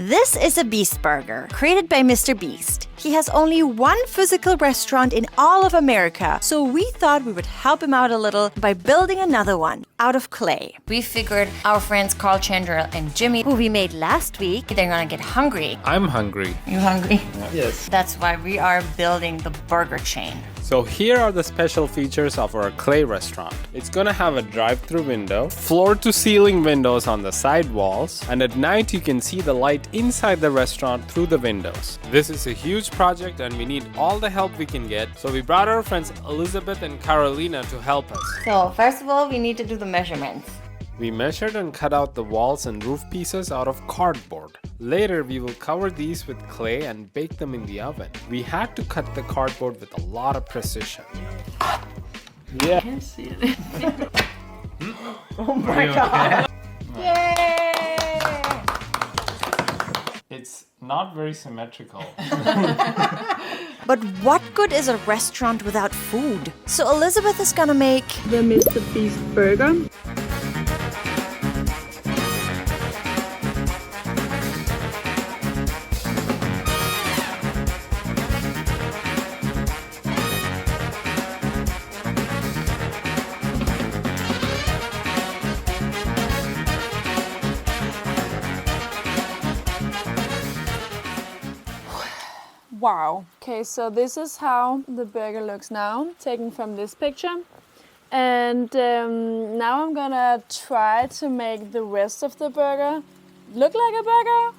This is a Beast Burger, created by MrBeast. He has only one physical restaurant in all of America, so we thought we would help him out a little by building another one out of clay. We figured our friends Carl, Chandra, and Jimmy, who we made last week, they're gonna get hungry. I'm hungry. You hungry? Yes. That's why we are building the burger chain. So here are the special features of our clay restaurant. It's gonna have a drive-through window, floor-to-ceiling windows on the side walls, and at night you can see the light inside the restaurant through the windows. This is a huge project and we need all the help we can get, so we brought our friends Elizabeth and Carolina to help us. So first of all, we need to do the measurements. We measured and cut out the walls and roof pieces out of cardboard. Later, we will cover these with clay and bake them in the oven. We had to cut the cardboard with a lot of precision. Yeah. I can't see it. Oh my god! Yay! It's not very symmetrical. But what good is a restaurant without food? So Elizabeth is gonna make The MrBeast Burger. Wow. Okay, so this is how the burger looks now, taken from this picture. And now I'm gonna try to make the rest of the burger look like a burger.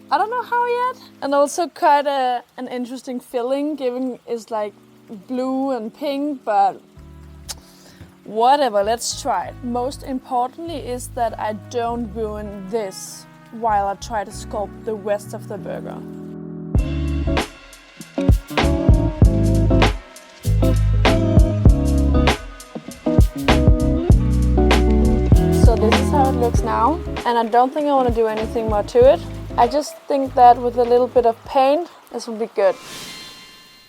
I don't know how yet. And also quite an interesting filling, given it's like blue and pink, but whatever, let's try it. Most importantly is that I don't ruin this while I try to sculpt the rest of the burger. This is how it looks now, and I don't think I want to do anything more to it. I just think that with a little bit of paint, this will be good.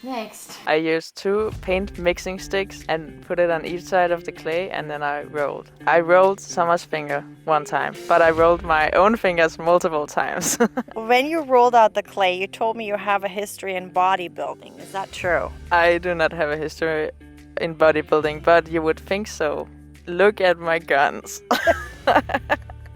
next. I used 2 paint mixing sticks and put it on each side of the clay, and then I rolled. I rolled Summer's finger one time, but I rolled my own fingers multiple times. When you rolled out the clay, you told me you have a history in bodybuilding. Is that true? I do not have a history in bodybuilding, but you would think so. Look at my guns.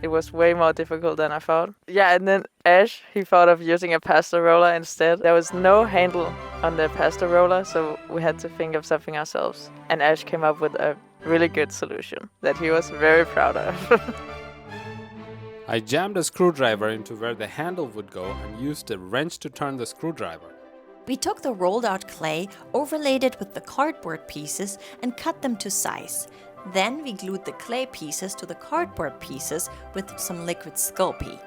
It was way more difficult than I thought. Yeah, and then Ash, he thought of using a pasta roller instead. There was no handle on the pasta roller, so we had to think of something ourselves. And Ash came up with a really good solution that he was very proud of. I jammed a screwdriver into where the handle would go and used a wrench to turn the screwdriver. We took the rolled out clay, overlaid it with the cardboard pieces, and cut them to size. Then we glued the clay pieces to the cardboard pieces with some liquid Sculpey.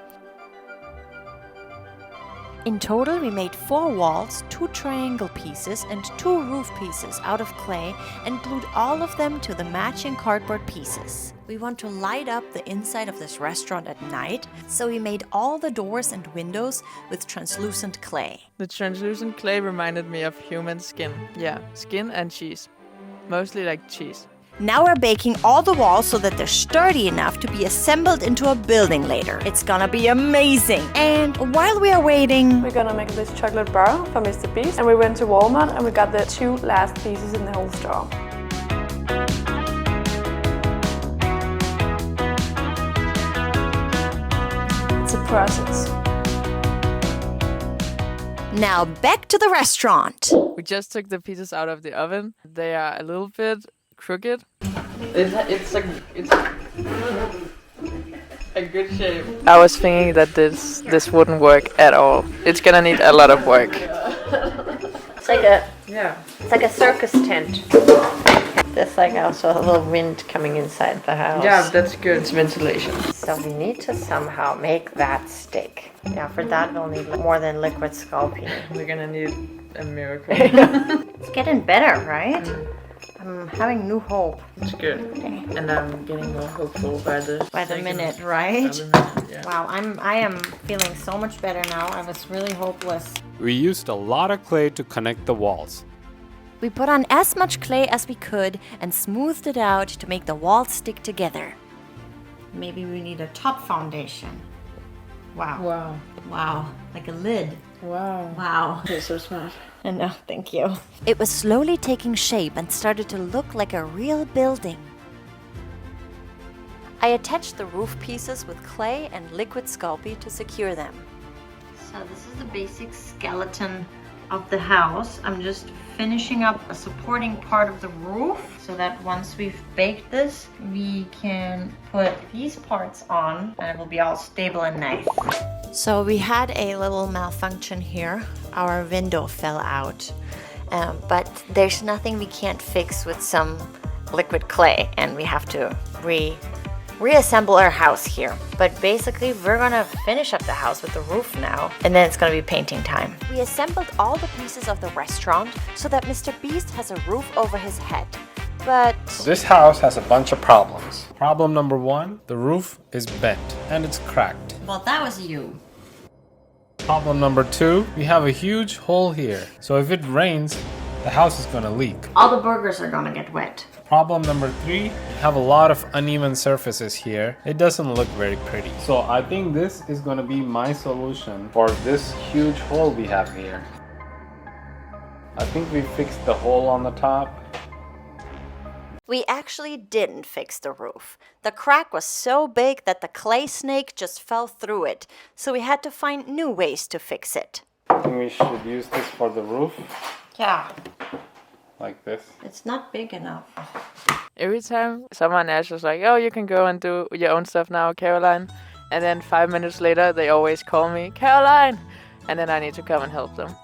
In total, we made 4 walls, 2 triangle pieces, and 2 roof pieces out of clay and glued all of them to the matching cardboard pieces. We want to light up the inside of this restaurant at night, so we made all the doors and windows with translucent clay. The translucent clay reminded me of human skin. Yeah, skin and cheese. Mostly like cheese. Now we're baking all the walls so that they're sturdy enough to be assembled into a building later. It's gonna be amazing! And while we are waiting, We're gonna make this chocolate bar for MrBeast, and we went to Walmart and we got the 2 last pieces in the whole store. It's a process. now back to the restaurant. We just took the pieces out of the oven. They are a little bit crooked. It's a good shape. I was thinking that this wouldn't work at all. It's gonna need a lot of work. It's like a circus tent. There's like also a little wind coming inside the house. Yeah, that's good. It's ventilation. So we need to somehow make that stick. Yeah, for that we'll need more than liquid Sculpey. We're gonna need a miracle. It's getting better, right? I'm having new hope. It's good. Okay. And I'm getting more hopeful by the minute, right? By the minute, yeah. Wow, I am feeling so much better now. I was really hopeless. We used a lot of clay to connect the walls. We put on as much clay as we could and smoothed it out to make the walls stick together. Maybe we need a top foundation. Wow. Wow. Wow. Like a lid. Wow. Wow. You're so smart. I know, thank you. It was slowly taking shape and started to look like a real building. I attached the roof pieces with clay and liquid Sculpey to secure them. So this is the basic skeleton of the house. I'm just finishing up a supporting part of the roof so that once we've baked this, we can put these parts on and it will be all stable and nice. So we had a little malfunction here. Our window fell out, but there's nothing we can't fix with some liquid clay, and we have to reassemble our house here. But basically we're gonna finish up the house with the roof now, and then it's gonna be painting time. We assembled all the pieces of the restaurant so that MrBeast has a roof over his head. But This house has a bunch of problems. Problem number 1, the roof is bent and it's cracked. Well, that was you. Problem number 2, we have a huge hole here. So if it rains, the house is gonna leak. All the burgers are gonna get wet. Problem number 3, we have a lot of uneven surfaces here. It doesn't look very pretty. So I think this is gonna be my solution for this huge hole we have here. I think we fixed the hole on the top. we actually didn't fix the roof. The crack was so big that the clay snake just fell through it, so we had to find new ways to fix it. I think we should use this for the roof, Yeah, like this. it's not big enough. Every time someone else was like, oh, you can go and do your own stuff now, Caroline. And then 5 minutes later, they always call me, Caroline! And then I need to come and help them.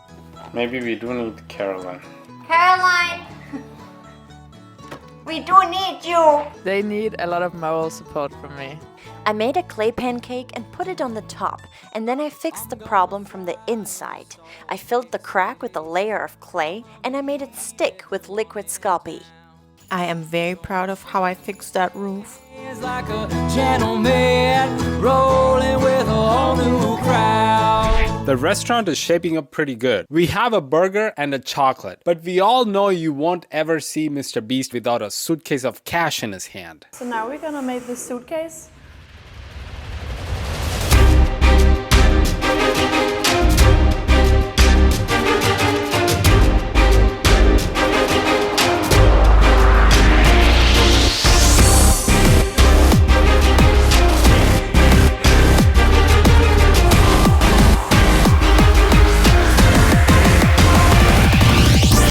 Maybe we do need Caroline. Caroline! We do need you! They need a lot of moral support from me. I made a clay pancake and put it on the top, and then I fixed the problem from the inside. I filled the crack with a layer of clay, and I made it stick with liquid Sculpey. I am very proud of how I fixed that roof. Like a gentleman rolling with a whole new crowd. The restaurant is shaping up pretty good. We have a burger and a chocolate, but we all know you won't ever see MrBeast without a suitcase of cash in his hand. So now we're gonna make the suitcase.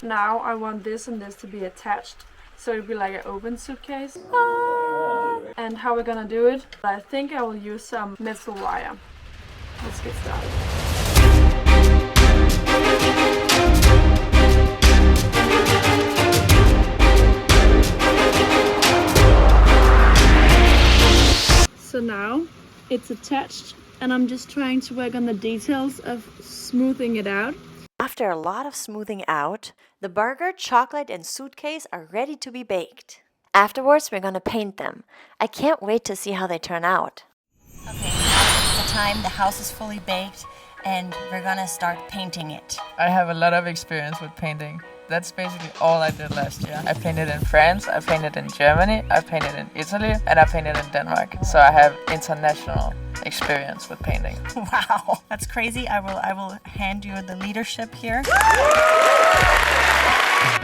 Now I want this and this to be attached, so it'll be like an open suitcase. And how we're gonna do it? I think I will use some metal wire. Let's get started. So now it's attached, and I'm just trying to work on the details of smoothing it out. After a lot of smoothing out, the burger, chocolate, and suitcase are ready to be baked. Afterwards, we're gonna paint them. I can't wait to see how they turn out. Okay, now is the time. The house is fully baked, and we're gonna start painting it. I have a lot of experience with painting. That's basically all I did last year. I painted in France, I painted in Germany, I painted in Italy, and I painted in Denmark. So I have international experience with painting. Wow, that's crazy. I will hand you the leadership here.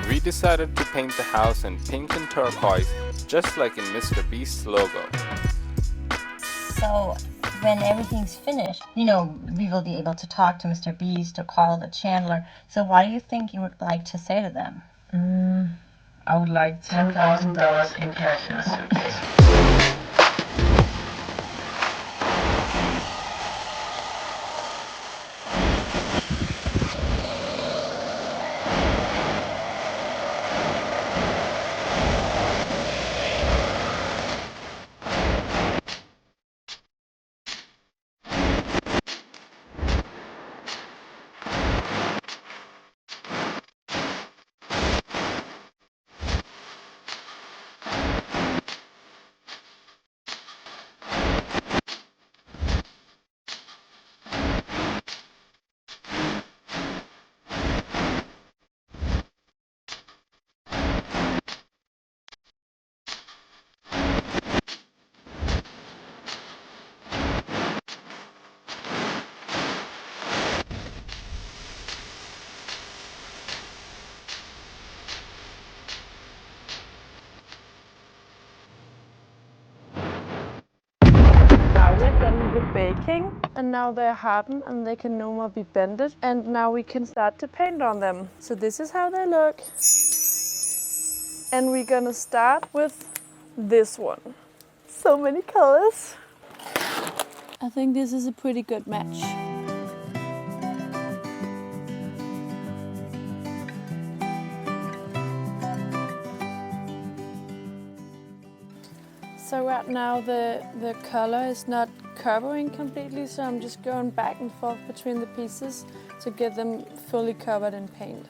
We decided to paint the house in pink and turquoise, just like in MrBeast's logo. So, when everything's finished, you know, we will be able to talk to MrBeast or call the Chandler. So what do you think you would like to say to them? I would like $10,000 in cash in a suitcase. baking, and now they're hardened and they can no more be bended, and now we can start to paint on them. So this is how they look. And we're gonna start with this one. So many colors. I think this is a pretty good match. So right now the color is not covering completely, so I'm just going back and forth between the pieces to get them fully covered in paint.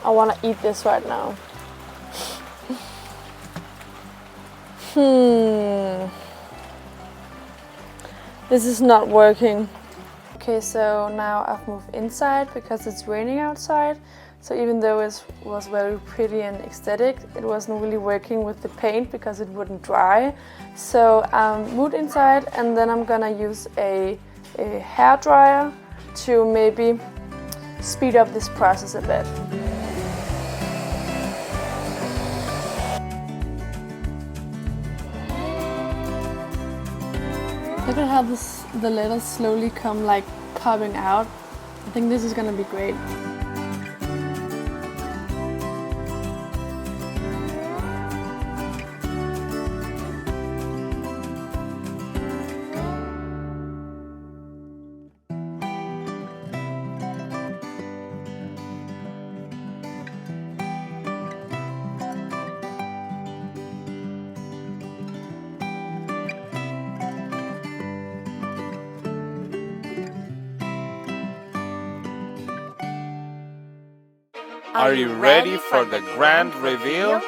I want to eat this right now. This is not working. Okay, so now I've moved inside because it's raining outside. So even though it was very pretty and aesthetic, it wasn't really working with the paint because it wouldn't dry. So moved inside, and then I'm gonna use a hair dryer to maybe speed up this process a bit. Look at how the letters slowly come like popping out. I think this is gonna be great. Are you ready for the grand reveal?